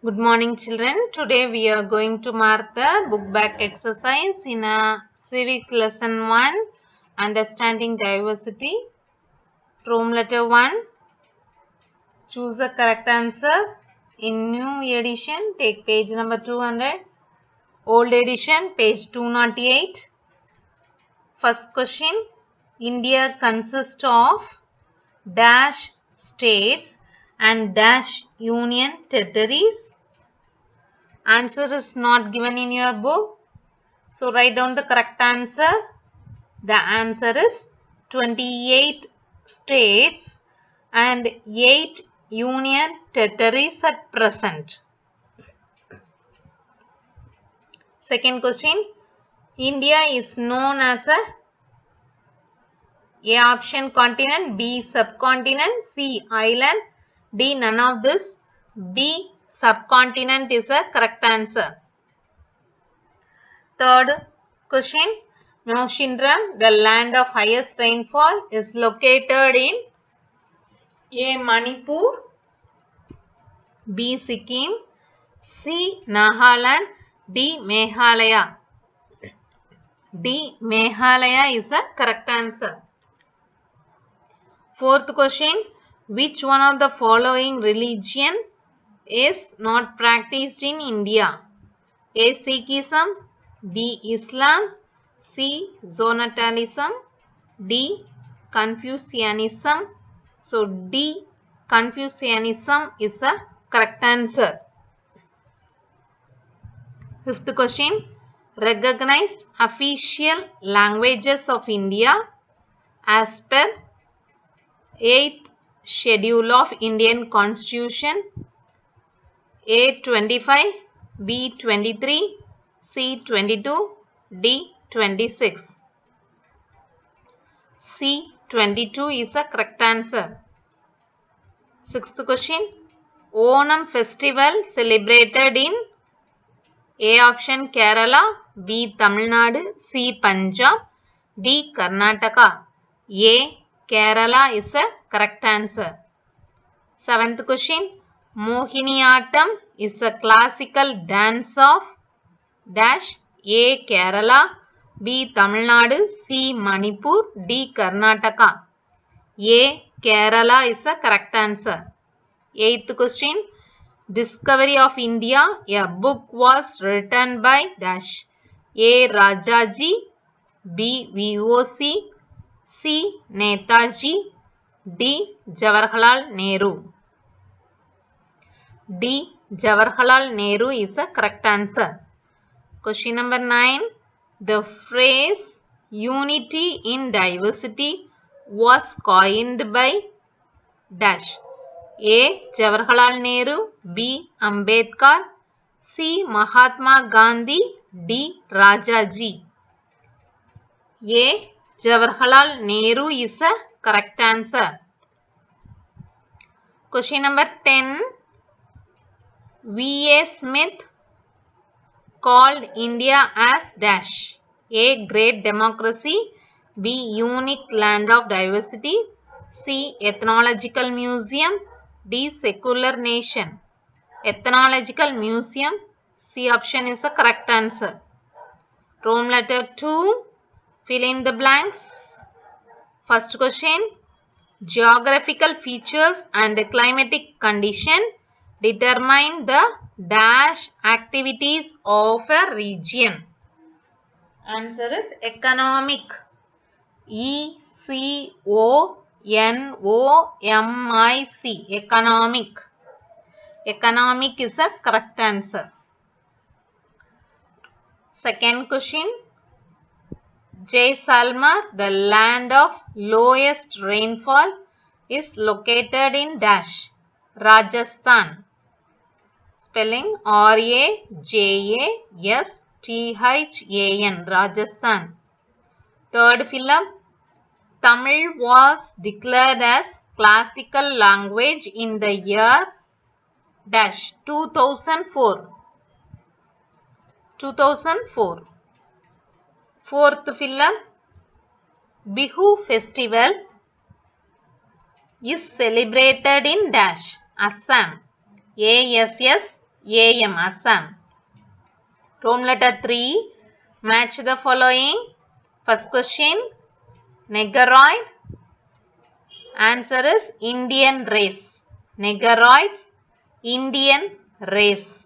Good morning, children. Today we are going to mark the book back exercise in civics lesson 1, understanding diversity. Room letter 1. Choose a correct answer. In new edition, take page number 200. Old edition, page 208. First question. India consists of dash states and dash union territories. Answer is not given in your book. So write down the correct answer. The answer is 28 states and 8 union territories at present. Second question. India is known as A option continent, B subcontinent, C island, D none of this. B subcontinent is a correct answer. Third question. Mawshindram, the land of highest rainfall, is located in A. Manipur, B. Sikkim, C. Nagaland, D. Meghalaya. D. Meghalaya is the correct answer. Fourth question. Which one of the following religion is not practiced in India? A. Sikhism, B. Islam, C. Zonatalism, D. Confucianism. So D. Confucianism is the correct answer. Fifth question. Recognized official languages of India as per 8th schedule of Indian Constitution. A. 25, B. 23, C. 22, D. 26. C. 22 is the correct answer. Sixth question. Onam festival celebrated in A option Kerala, B. Tamil Nadu, C. Punjab, D. Karnataka. A. Kerala is the correct answer. Seventh question. Mohiniyattam is a classical dance of dash A. Kerala, B. Tamil Nadu, C. Manipur, D. Karnataka. A. Kerala is the correct answer. Eighth question. Discovery of India, a book was written by dash A. Rajaji, B. VOC, C. Netaji, D. Jawaharlal Nehru. D. Jawaharlal Nehru is the correct answer. Question number 9. The phrase unity in diversity was coined by dash A. Jawaharlal Nehru, B. Ambedkar, C. Mahatma Gandhi, D. Rajaji. A. Jawaharlal Nehru is the correct answer. Question number 10. V.A. Smith called India as dash A. Great democracy, B. Unique land of diversity, C. Ethnological museum, D. Secular nation. Ethnological museum, C option is the correct answer. Room letter 2. Fill in the blanks. First question. Geographical features and climatic condition determine the dash activities of a region. Answer is economic. E-C-O-N-O-M-I-C. Economic. Economic is the correct answer. Second question. Jaisalmer, the land of lowest rainfall, is located in dash Rajasthan. Spelling R-A-J-A-S-T-H-A-N. Rajasthan. Third fill-up. Tamil was declared as classical language in the year dash 2004. 2004. Fourth fill-up. Bihu festival is celebrated in dash Assam. ASSAM. AM, Assam. Rome letter 3. Match the following. First question, Negroid. Answer is Indian race. Negroids, Indian race.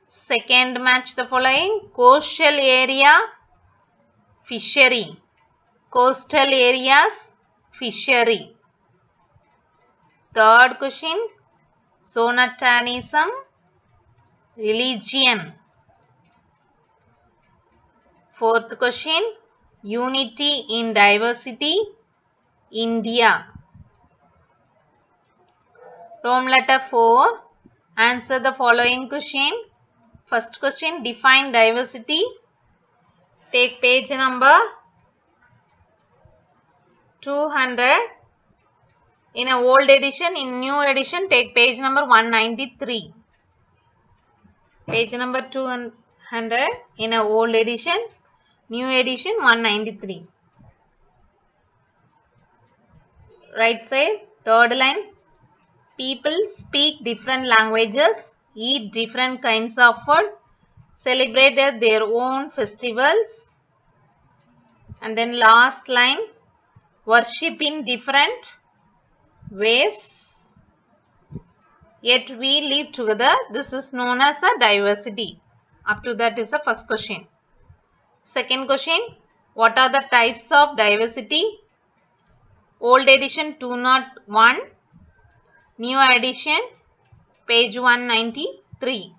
Second, match the following. Coastal area, fishery. Coastal areas, fishery. Third question, Zonatanism, religion. Fourth question, unity in diversity, India. Rome letter 4. Answer the following question. First question, define diversity. Take page number 200. In an old edition, in new edition, take page number 193. Page number 200 in an old edition, new edition 193. Right side, third line. People speak different languages, eat different kinds of food, celebrate their own festivals. And then last line, worship in different ways, yet we live together. This is known as a diversity. Up to that is the first question. Second question, what are the types of diversity? Old edition 201, new edition page 193.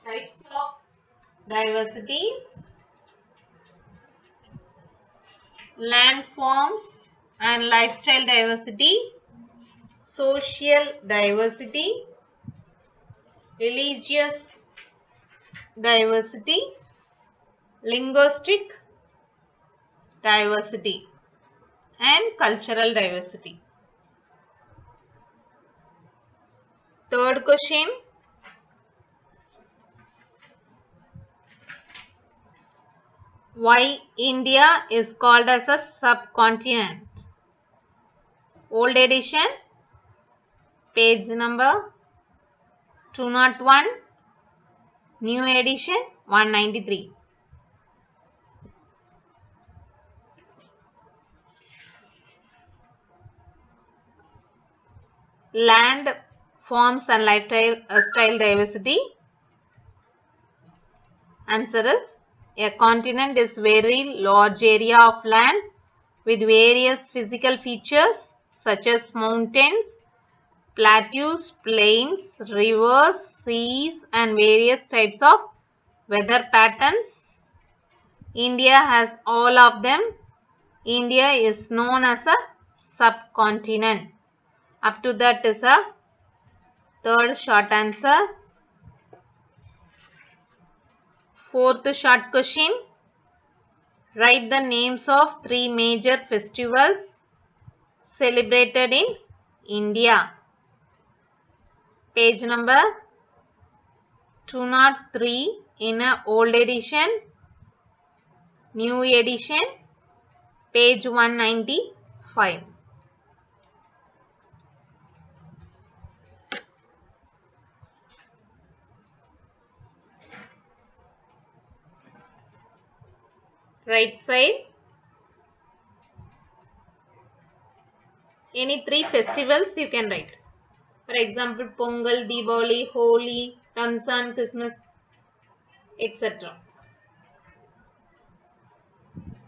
Types of diversities. Landforms and lifestyle diversity, social diversity, religious diversity, linguistic diversity, and cultural diversity. Third question, why India is called as a subcontinent? Old edition, page number 201, new edition 193. Land forms and lifestyle diversity. Answer is, a continent is very large area of land with various physical features such as mountains, plateaus, plains, rivers, seas, and various types of weather patterns. India has all of them. India is known as a subcontinent. Up to that is a third short answer. Fourth short question. Write the names of 3 major festivals celebrated in India. Page number 203 in an old edition, new edition, page 195. Right side, any 3 festivals you can write. For example, Pongal, Diwali, Holi, Ramzan, Christmas, etc.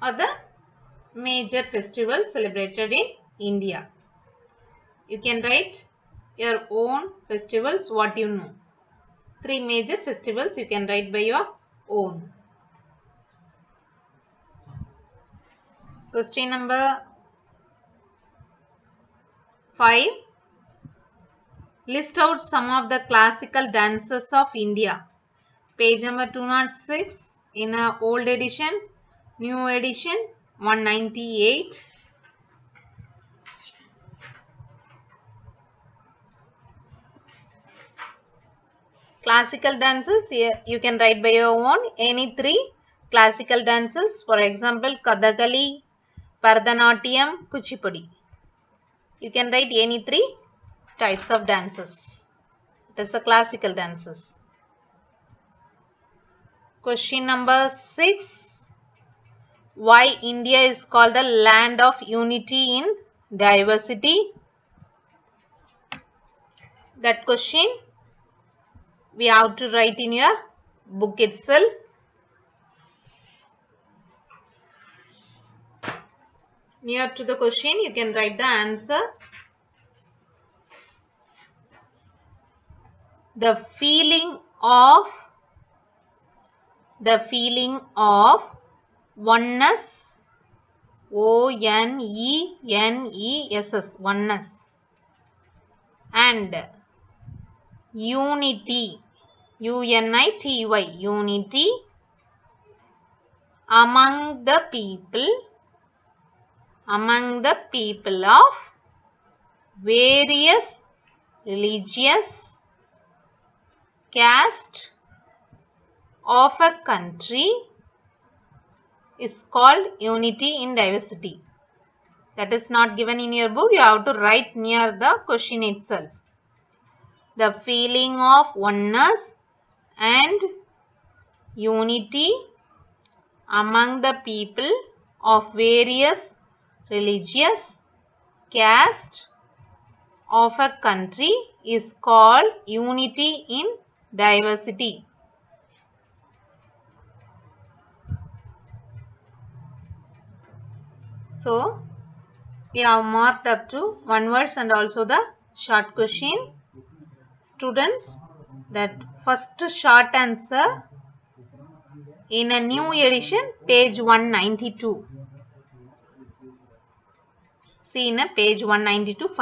are the major festivals celebrated in India. You can write your own festivals, what you know. 3 major festivals you can write by your own. Question number 5. List out some of the classical dances of India. Page number 206 in an old edition, new edition 198. Classical dances, here you can write by your own any 3 classical dances. For example, Kathakali, Bharatanatyam, Kuchipudi. You can write any 3 types of dances. That's the classical dances. Question number 6. Why India is called the land of unity in diversity? That question we have to write in your book itself. Near to the question, you can write the answer. The feeling of oneness, O-N-E-N-E-S-S, oneness, and unity, U-N-I-T-Y, unity among the people of various religious caste of a country is called unity in diversity. That is not given in your book. You have to write near the question itself. The feeling of oneness and unity among the people of various religious caste of a country is called unity in diversity. So, we have marked up to 1 words and also the short question. Students, that first short answer in a new edition, page 192. See in a page 192.